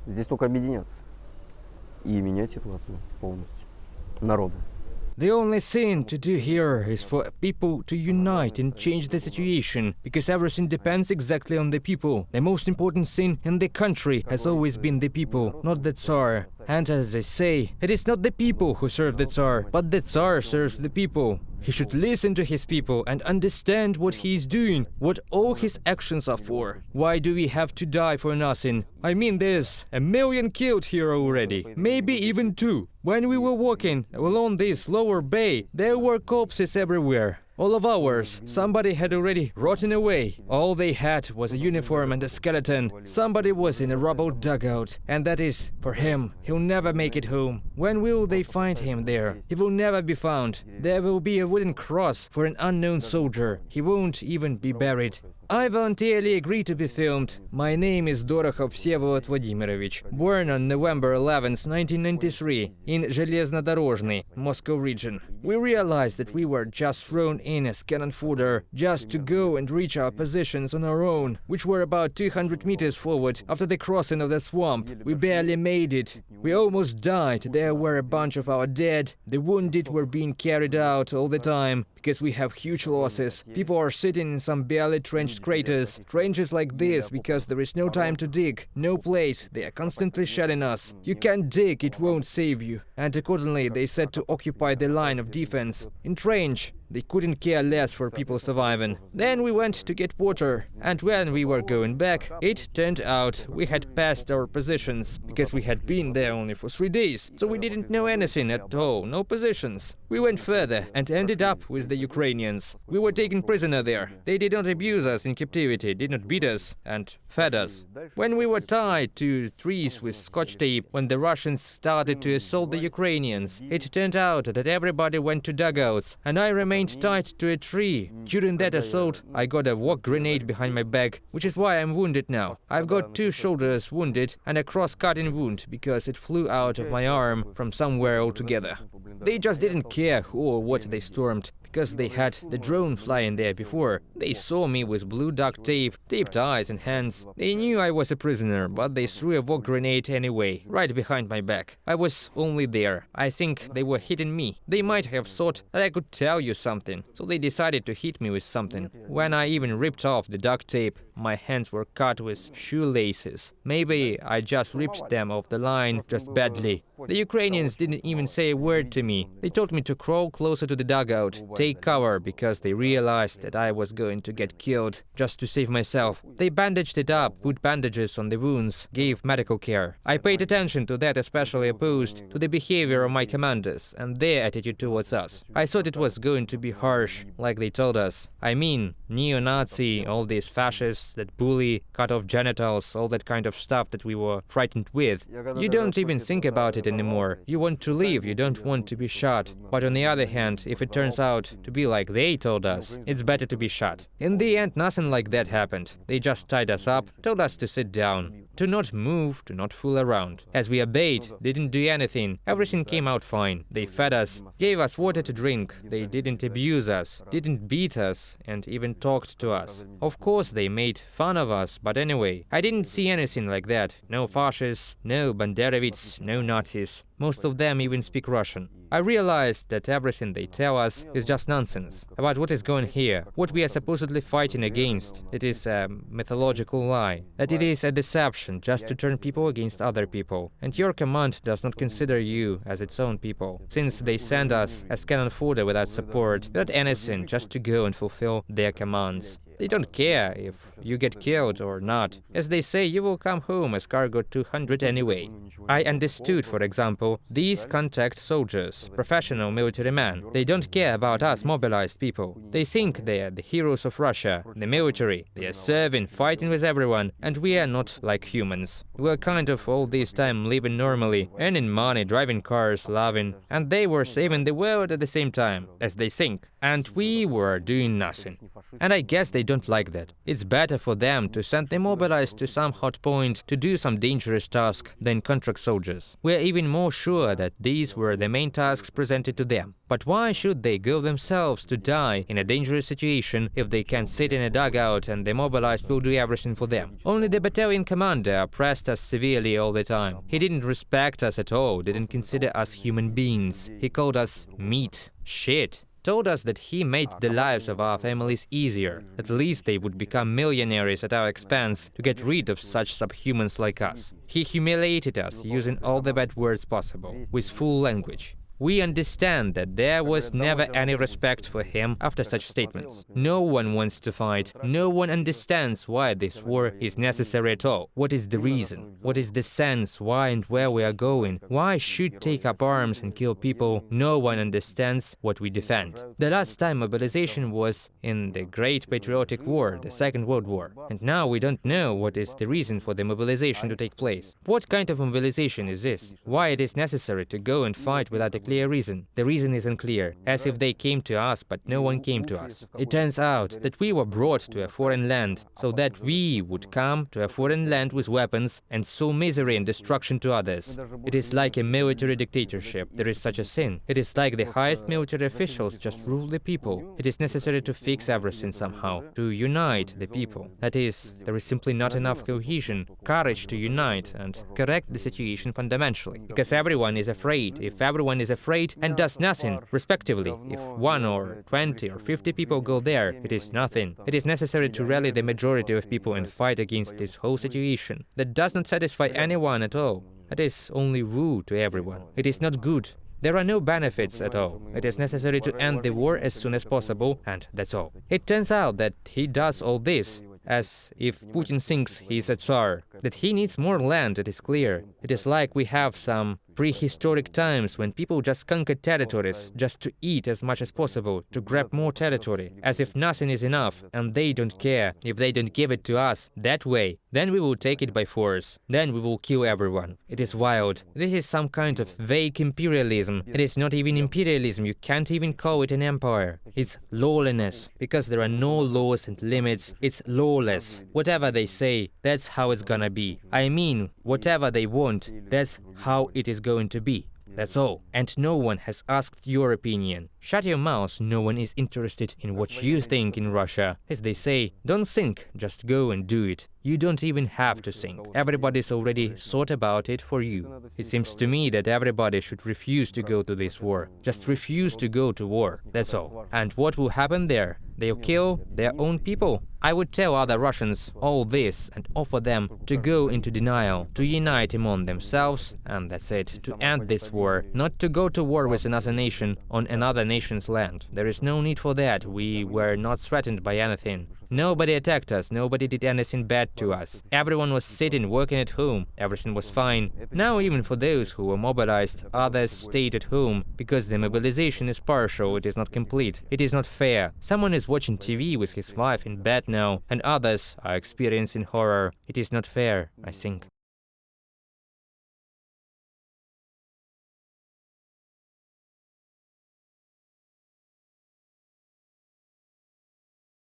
Здесь только объединяться и менять ситуацию полностью. Народу. The only thing to do here is for people to unite and change the situation, because everything depends exactly on the people. The most important thing in the country has always been the people, not the Tsar. And as they say, it is not the people who serve the Tsar, but the Tsar serves the people. He should listen to his people and understand what he is doing, what all his actions are for. Why do we have to die for nothing? I mean, there's 1 million killed here already, maybe even 2. When we were walking along this lower bay, there were corpses everywhere. All of ours. Somebody had already rotten away. All they had was a uniform and a skeleton. Somebody was in a rubble dugout, and that is, for him, he'll never make it home. When will they find him there? He will never be found. There will be a wooden cross for an unknown soldier. He won't even be buried. I voluntarily agreed to be filmed. My name is Dorokhov Vsevolod Vladimirovich, born on November 11th, 1993, in Zheleznodorozhny, Moscow region. We realized that we were just thrown in as cannon fodder, just to go and reach our positions on our own, which were about 200 meters forward after the crossing of the swamp. We barely made it. We almost died. There were a bunch of our dead. The wounded were being carried out all the time, because we have huge losses. People are sitting in some barely trenched craters. Trenches like this, because there is no time to dig, no place. They are constantly shelling us. You can't dig, it won't save you. And accordingly, they said to occupy the line of defense. In trench, they couldn't care less for people surviving. Then we went to get water, and when we were going back, it turned out we had passed our positions, because we had been there only for 3 days, so we didn't know anything at all, no positions. We went further and ended up with the Ukrainians. We were taken prisoner there. They did not abuse us in captivity, did not beat us, and fed us. When we were tied to trees with scotch tape, when the Russians started to assault the Ukrainians, it turned out that everybody went to dugouts, and I remained tied to a tree. During that assault, I got a walk grenade behind my back, which is why I'm wounded now. I've got 2 shoulders wounded and a cross-cutting wound, because it flew out of my arm from somewhere altogether. They just didn't care who or what they stormed, because they had the drone flying there before. They saw me with blue duct tape, taped eyes and hands. They knew I was a prisoner, but they threw a walk grenade anyway, right behind my back. I was only there. I think they were hitting me. They might have thought that I could tell you something, so they decided to hit me with something. When I even ripped off the duct tape, my hands were cut with shoelaces. Maybe I just ripped them off the line just badly. The Ukrainians didn't even say a word to me. They told me to crawl closer to the dugout, take cover, because they realized that I was going to get killed, just to save myself. They bandaged it up, put bandages on the wounds, gave medical care. I paid attention to that, especially opposed to the behavior of my commanders and their attitude towards us. I thought it was going to be harsh, like they told us. I mean, neo-Nazi, all these fascists that bully, cut off genitals, all that kind of stuff that we were frightened with. You don't even think about it anymore. You want to live, you don't want to be shot. But on the other hand, if it turns out to be like they told us, it's better to be shot. In the end, nothing like that happened. They just tied us up, told us to sit down, to not move, to not fool around. As we obeyed, they didn't do anything. Everything came out fine. They fed us, gave us water to drink. They didn't abuse us, didn't beat us, and even talked to us. Of course, they made fun of us, but anyway, I didn't see anything like that. No fascists, no Banderovics, no Nazis. Most of them even speak Russian. I realized that everything they tell us is just nonsense about what is going here, what we are supposedly fighting against. It is a mythological lie, that it is a deception just to turn people against other people. And your command does not consider you as its own people, since they send us as cannon fodder without support, without anything, just to go and fulfill their commands. They don't care if you get killed or not. As they say, you will come home as cargo 200 anyway. I understood, for example, these contact soldiers, professional military men. They don't care about us mobilized people. They think they are the heroes of Russia, the military. They are serving, fighting with everyone, and we are not like humans. We are kind of all this time living normally, earning money, driving cars, loving, and they were saving the world at the same time, as they think. and we were doing nothing. And I guess they don't like that. It's better for them to send the mobilized to some hot point to do some dangerous task than contract soldiers. We're even more sure that these were the main tasks presented to them. But why should they go themselves to die in a dangerous situation if they can sit in a dugout and the mobilized will do everything for them? Only the battalion commander oppressed us severely all the time. He didn't respect us at all, didn't consider us human beings. He called us meat, shit. Told us that he made the lives of our families easier. At least they would become millionaires at our expense to get rid of such subhumans like us. He humiliated us using all the bad words possible, with full language. We understand that there was never any respect for him after such statements. No one wants to fight. No one understands why this war is necessary at all. What is the reason? What is the sense? Why and where we are going? Why should take up arms and kill people? No one understands what we defend. The last time mobilization was in the Great Patriotic War, the Second World War. And now we don't know what is the reason for the mobilization to take place. What kind of mobilization is this? Why it is necessary to go and fight without a clear reason? The reason is unclear, as if they came to us, but no one came to us. It turns out that we were brought to a foreign land, so that we would come to a foreign land with weapons and sow misery and destruction to others. It is like a military dictatorship. There is such a thing. It is like the highest military officials just rule the people. It is necessary to fix everything somehow, to unite the people. That is, there is simply not enough cohesion, courage to unite and correct the situation fundamentally. Because everyone is afraid. If everyone is afraid and does nothing, respectively, if 1 or 20 or 50 people go there, it is nothing. It is necessary to rally the majority of people and fight against this whole situation. That does not satisfy anyone at all. It is only woe to everyone. It is not good. There are no benefits at all. It is necessary to end the war as soon as possible, and that's all. It turns out that he does all this as if Putin thinks he's a Tsar. That he needs more land, it is clear. It is like we have some prehistoric times when people just conquered territories just to eat as much as possible, to grab more territory, as if nothing is enough, and they don't care if they don't give it to us that way. Then we will take it by force. Then we will kill everyone. It is wild. This is some kind of vague imperialism. It is not even imperialism. You can't even call it an empire. It's lawlessness, because there are no laws and limits. It's lawless. Whatever they say, that's how it's gonna be. I mean, whatever they want, that's how it is going to be. That's all. And no one has asked your opinion. Shut your mouth, no one is interested in what you think in Russia. As they say, don't think, just go and do it. You don't even have to think. Everybody's already thought about it for you. It seems to me that everybody should refuse to go to this war. Just refuse to go to war, that's all. And what will happen there? They'll kill their own people. I would tell other Russians all this and offer them to go into denial, to unite among themselves, and that's it, to end this war, not to go to war with another nation on another nation's land. There is no need for that. We were not threatened by anything. Nobody attacked us, nobody did anything bad to us. Everyone was sitting, working at home, everything was fine. Now even for those who were mobilized, others stayed at home, because the mobilization is partial, it is not complete, it is not fair. Someone is watching TV with his wife in bed now, and others are experiencing horror. It is not fair, I think.